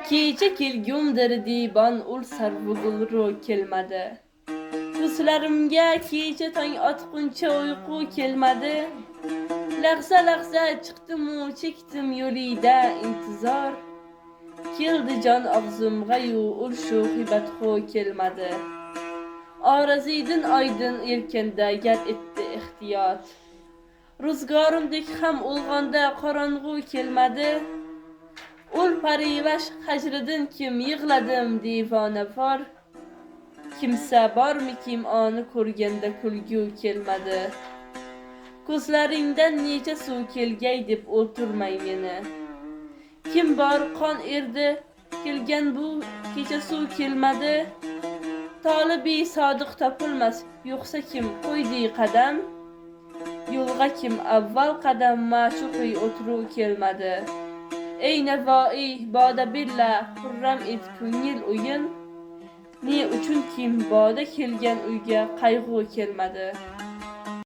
kecha kelgumdir diybon ul sarvugulru kelmadi. Ko'zlarimga kecha tong otquncha uyqu kelmadi. Lahza chiqdimu chekdim yo'lida intizor. Keldi jon og'zimga-yu ul shu hibatxo kelmadi. Orazidin oydin erkanda yad etdi ehtiyot. Ruzgorimdek ham ulg'onda qorong'u kelmadi. Ul parivash hajridan kim yig'ladim devonavor. Kimsa bormikim oni ko'rganda kulgu kelmadi. Ko'zlaringdan necha suv kelgay deb o'ltirmay meni. Kim bor qon erdi kelgan bu kecha suv kelmadi. Tolibi sodiq topilmas yo'qsa kim qo'ydi qadam. Yo'lga kim avval qadam ma'shuqi o'tiruv kelmadi. Ey Navoiy boda billa xurram et ko'ngil o'yin. Ne uchun kim boda kelgan uyga qayg'u kelmadi.